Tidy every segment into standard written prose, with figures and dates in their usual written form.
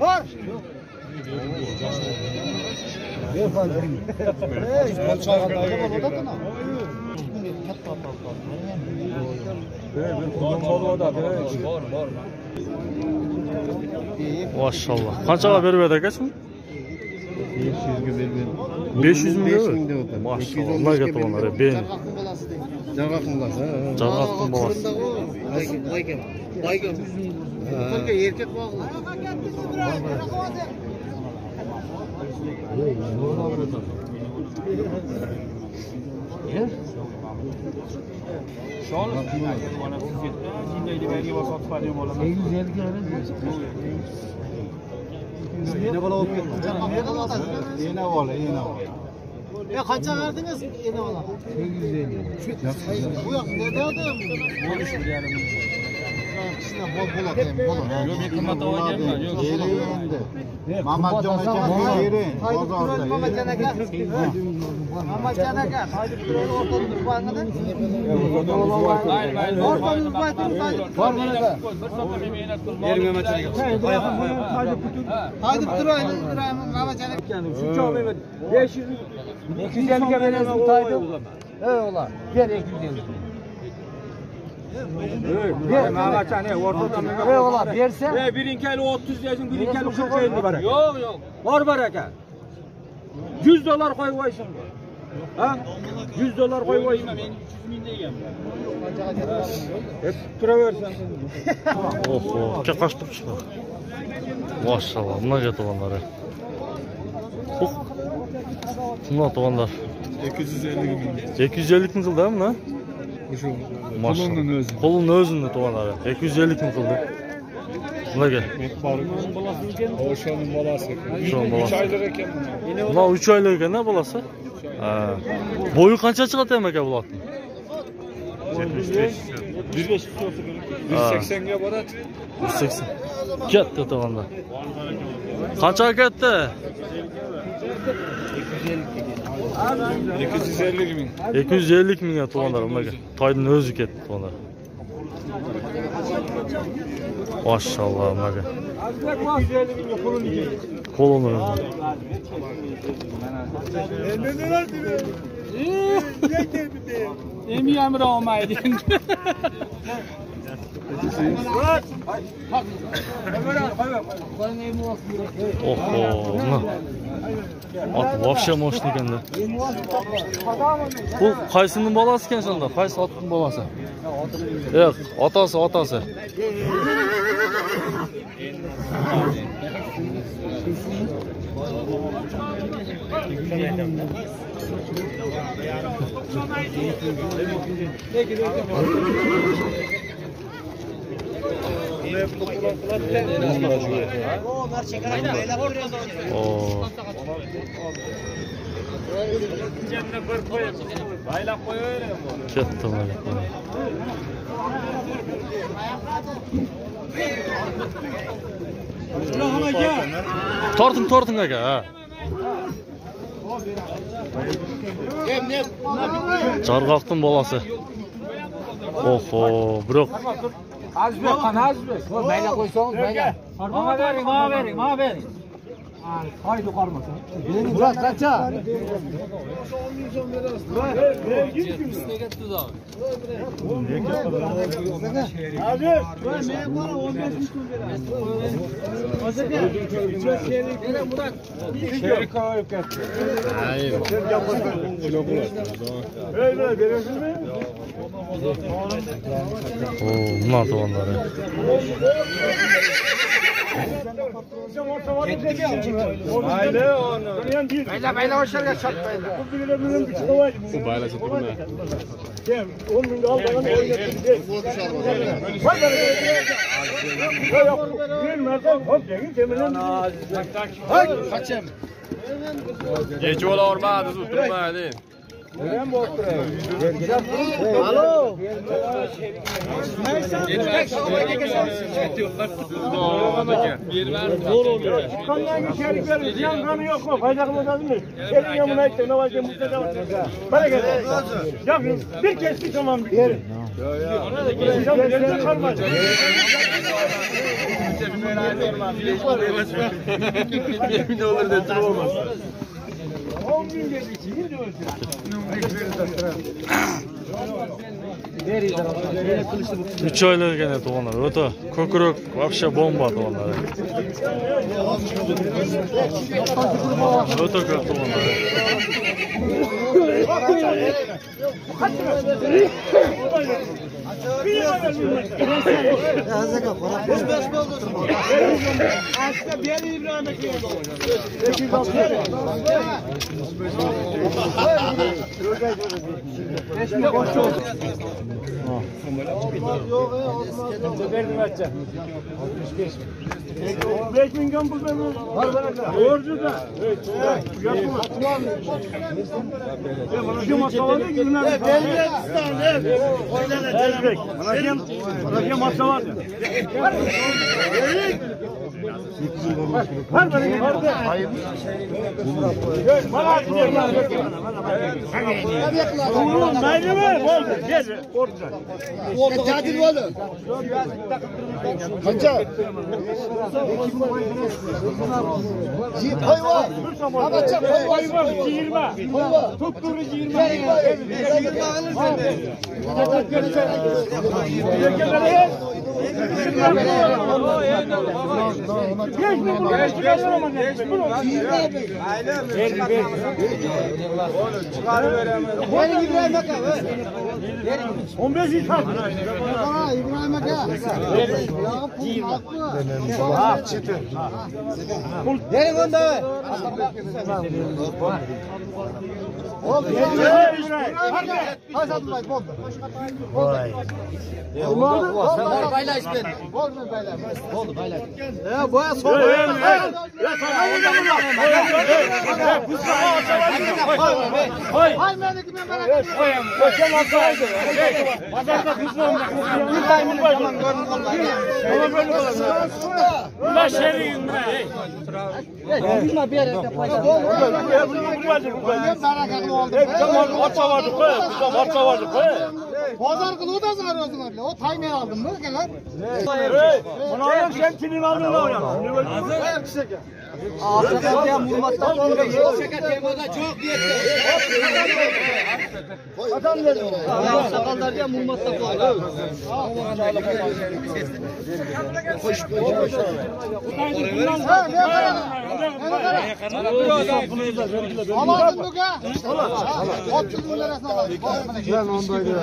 Var. Maşallah. Qanchaga berib edi akasmi? 500 milyon. Maşallah. Allah getiranlar. Ben. Jargaqın balası. Jargaqın balası. Bayga. Ko'rga erkak boqlar. Yine bala olup gitti. Yine bala. Ya kaça verdiniz yine bala? 850. Bu yok ne adam? Yok bir kımata oynayalım. Yok. Mamadcan Ekan yeri. Mamadcan Ekan. Mamadcan Ekan. Haydi bir ortadan durbanıda. Ortadan durbanıda. Var mı ne de? Yerim Mamadcan Ekan. Haydi durayım. Mamadcan Ekan. Şu çoğalayım. 500 250'ye verelim taydı. Eyvallah. Gel 250. Mehmetcan ortadan eyvallah verse. Birinkeli 30 yaşın birinkeli 40 yaşın var. Yok. Var baraka. $100 koy şimdi. Ha? $100 koy. Ben 300 bin diyeyim. Hep tura versen. Oho, kaçtık çıktı. Maşallah, bunlar getiranlar. Bunlar tuğanlar. 250 bin kıldı mı lan? Maşallah. Kolunun özünde tuğanlar. 250 bin kıldı. Bunlar gel. Oşanın balası. 3 aylık eken. Bunlar 3 aylık eken ne balası? Boyu kaça çıkartı emek ya bulatın? 75. 180'e barat. 180. Gitti tuğanlar. Kaça gitti? 250 bin. 250 bin ya tuğanlar. Taydın özü gitti tuğanlar. Maşallah maga. Kolunu. Emiyem Roma'ydı. Oho. At вообще мощный ekan da. Bu qaysının balası ekan sonda? Qaysi otning balasi? Yo'q, otasi. Ketdim hali. Tortin aka, ha. Jargaqning balasi. Oho, biroq Azbek, mayla qo'ysangiz, mayla. Ma bering. Haydi qarmasa. Murat qancha? bunlar tuğanları. Mayla oşarga çarpmayın. Bu bayla çıktı mı? Gece ola ormağınız oturmaydı. Neden bu oturuyor? Alo. Kandan içerikler ziyan kanı yok mu? Faydalı olmaz mı? Elin yamına ettin. Ne var ki mutlaka var. Bana gel. Ya bir kez tamam bir kere. Yok. Kalmaz. Yemin olur da tur olmaz. 10 gün dedik. Şimdi ölçün. 3 oylar gene to'g'onlar. O'ta ko'kroq, вообще bomba to'g'onlar. O'ta ko'p to'g'onlar. Beş milyon bu benim. Borcu da. Şu masalarda günler. Bana masa var ya. Var benim orada. Hayır. Bana atıyor. Oğlum neydi mi? Oldu. Gel orada. Orada katil oldu. Kaça? Koy var. Abaça koy var. 20. Koy var. Tuttuğunu 20. 20 alırsan. Benim İbrahim Aka. 15 insan. İbrahim Aka. Ha, çıtır. Gelin onda. Vay. Bayla işte. Oldu bayla. Ya boya sol. Pazar kılığı da zarıyorsun öyle. O taymer aldım mı gelir? Bunu alıyorum sen kilini aldın da oyan. Ağzına diye vurmaktan sonra şeker yemada çok yetti. Adam verin. Sakallar diye vurmaktan sonra. Hoş Amadın mı ka? 30 milyar esnaf. Ben ondaydı.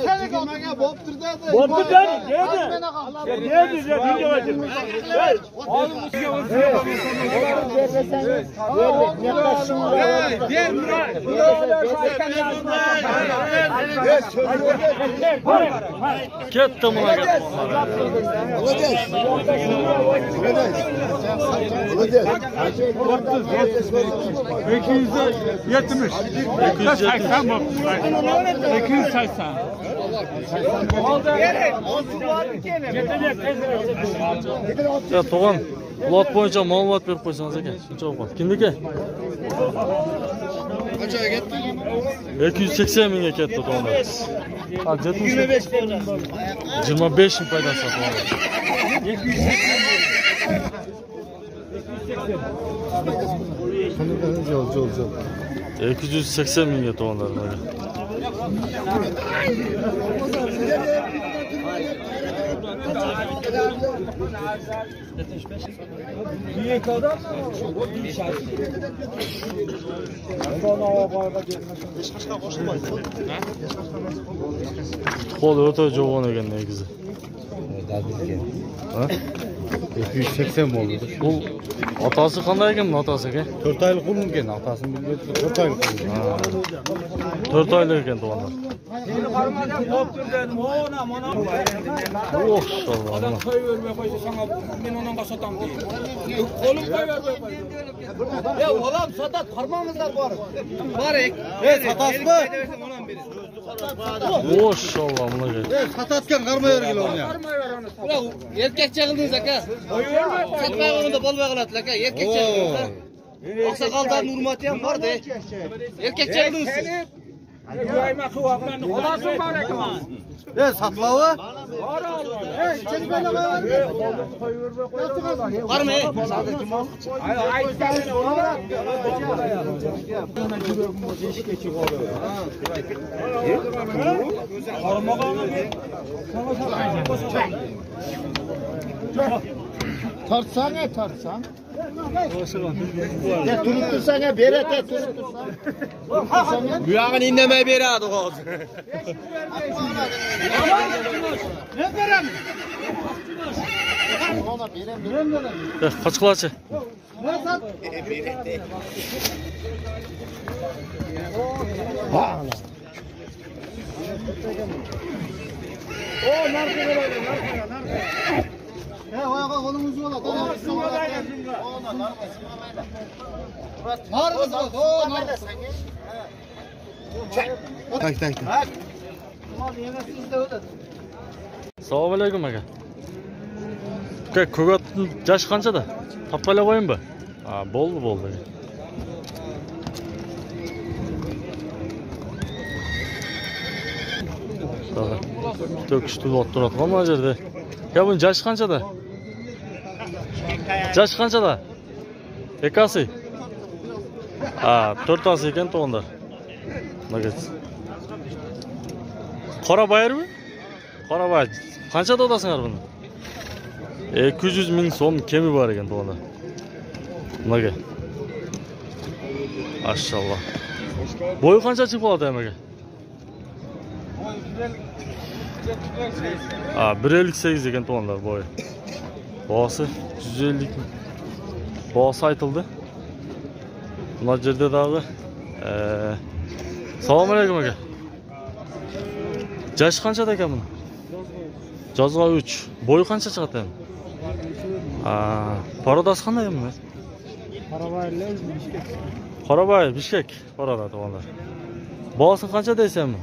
Seni kalmaya boptur dedi. Boptur dedi. Dedi. Video açın. Ketdi munosabat. Ya to'g'on, lot bo'yicha ma'lumot berib qo'ysangiz aka. Shuncha o'qon. Kimniki? Qanchaga ketdi? 280 mingga ketdi to'g'onlar. Ha, 25 ming foydasi bor. 280 mingga to'g'onlar mana. Qo'li o'ta jo'g'on ekan negizi. Ha? 280 bo'ldi. Bu otasi qanday ekan otasi aka? 4 oylik qul ekan, otasini bilmaydi. 4 oylik qul. 4 oylik ekan to'g'onlar. Maşallah. Ya oğlum satat parmağımızda var. Barek. Satas mı? Maşallah buna gel. Satatken karma vergil onu ya. Ulan erkek çağıldınız aka. Satmaya onu da bol bağladılar aka. Erkek çağıldınız ha. Aksakaldan hurmatiyem var de. Erkek çağıldınız siz. Yayma kuvvetlerini olasın bari ki. Satlağı. Var mı? Tartsana tartsan. Ya turuttursana berete turuttursan. Bu yağını inlemeye beradi o. Ne verem? Kaç kılaçı? Ne sat? O narko böyle narko. Ya vay kolumuzu ola. Nargız o. O nargız. Tak. Assalomu alaykum aka. Ko'gatning yoshi qanchada? Topqala qo'yinmi? Ha, bo'ldi. To'kish tulib turadigan mana yerda. Ya bunun yoshi qanchada? Yoshi qanchada? Ekasi. Ha, 4 tasi ekan to'g'anda. Nima Qora bayirmi? Qora bayir. Qanchada odasinglar buni? 200 ming so'm kemi bor ekan to'g'anda. Nimaga? Maşallah. Boyu qancha chiqib qoladi aka? Ha, 1.58 ekan to'g'anda boyu. Bosi 150 ming. Bosi aytildi. Mana yerda dag'i Assalomu alaykum aka. Yoshi qanchada ekan buni? Jozg'a 3. Boyu qancha chiqadi? Parodasi qanday buni? Qorabay, Bishkek parada to'g'onlar. Bosi qancha deysanmi?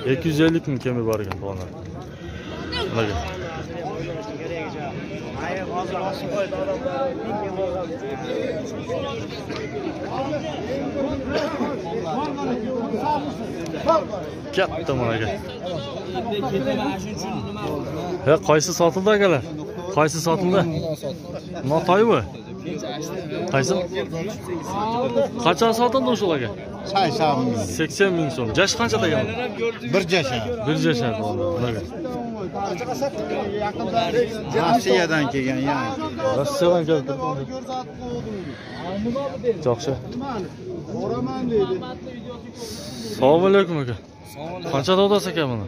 250 ming kemi bor ekan to'g'onlar. Nimaga? Katta mana aka. Ha, qaysi sotildi akalar? Qaysi sotildi? Notoymi? Qaysi? Qancha sotildi o'sha aka? 80 ming so'm. Yosh qanchada ekan? 1 yasha. 1 yasha to'g'ri. Rossiyadan kelgan yani. Rossiyadan keldi. Yaxshi. Boraman dedi. Assalomu alaykum aka. Qanchada odasi ekan buni?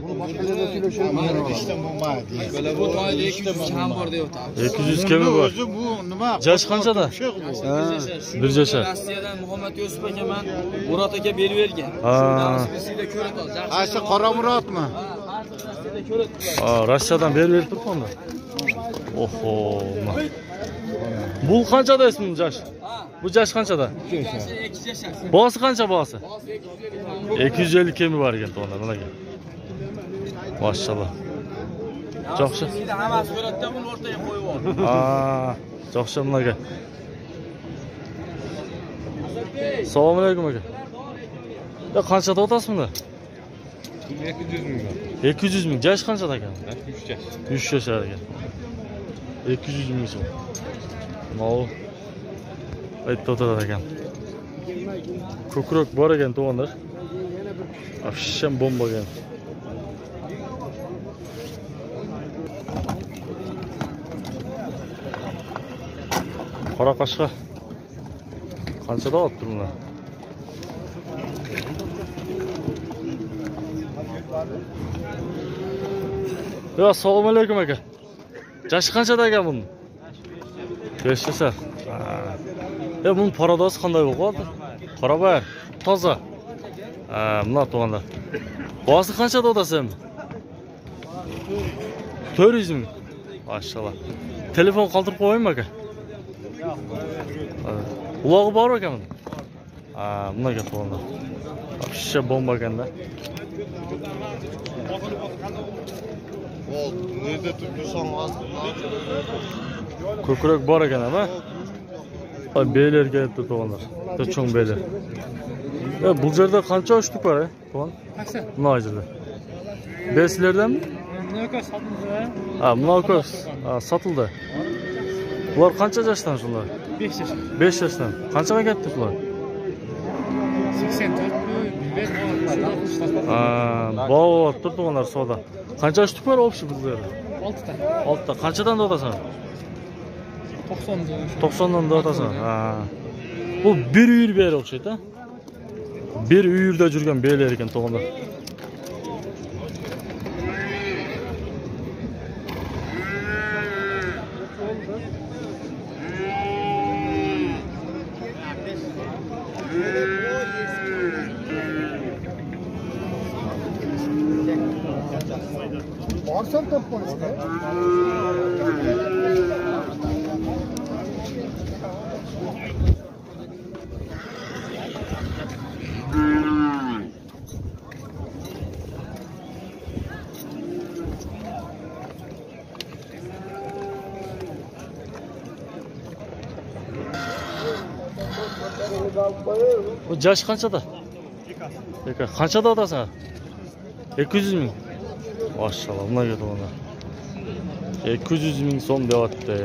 Bu to'yda 200 ham bor deyapti. 200 kemi bor. Bu nima? Yosh qanchada? 1 yasha. Rossiyadan Muhammad Yusuf aka men Murat aka berib bergan. Ha. Rossiyada ko'rat ol. Ayşe Qoramuratmi? Rossiyada ko'rat. Ha, Rossiyadan berib turibdi onda. Oho. Bu qanchada ismin yosh? Bu yosh qanchada? 2 yashar. Bosi qancha bosi? 250 kemi bor ekan to'g'ri, mana aka. Maşallah. Yaxshi. Sizda hammasi ko'ratda buni o'rtaga qo'yib ol. Ha, yaxshi mana aka. Assalomu alaykum aka. Ya qanchada otasiz bunda? 200 ming. 200 ming. Yosh qanchada ekan? 3 yaş. 3 yashar ekan. 200 ming so'm. Mana aytib o'tirar ekan. Ko'kroq bor ekan to'g'onlar. Afsham bomba ekan. Qora qashqa. Qanchada olibdi buni? Yo, assalomu alaykum aka. Yoshi qanchada ekan buni? 5 yashar. Bunun paradosu qanday bo'ladi? Qorabay, toza. Mana to'g'onlar. Bosi qanchada odasi ham? 400 ming. Maşallah. Telefon qoldirib qo'yaymi aka? Ulog'i bor ekan buni. Bunaqa to'g'onlar. Shisha bomba ekanda. Ko'krak bor ekan ama. Beyler geldi to'g'onlar. Cho'ng beyler. Bu yerda qancha ochlik bor? To'g'on? Munoyizlar. Beslardan mi? Mnokoz sotildi. Ha, Mnokoz. Ha, sotildi. Bular qancha yoshdan shular? 5 yosh. 5 yoshdan. Qanchaga ketdi bular? 84 bu, Ha, bol turtganlar savdo. Qancha shtuk bor общий bizlar? 6 ta. 6 ta. Qanchadan dotasan? 90 90dan dotasan. Ha. Bu bir uyur beri o'xshaydi, ha? Bir uyurda yurgan beylar ekan to'g'onlar. Borsan topmayız. Bu yaş qanchada? Eka, qanchada otasan? 200 ming. Maşallah, buna göre ona. 200 ming so'm deyapti.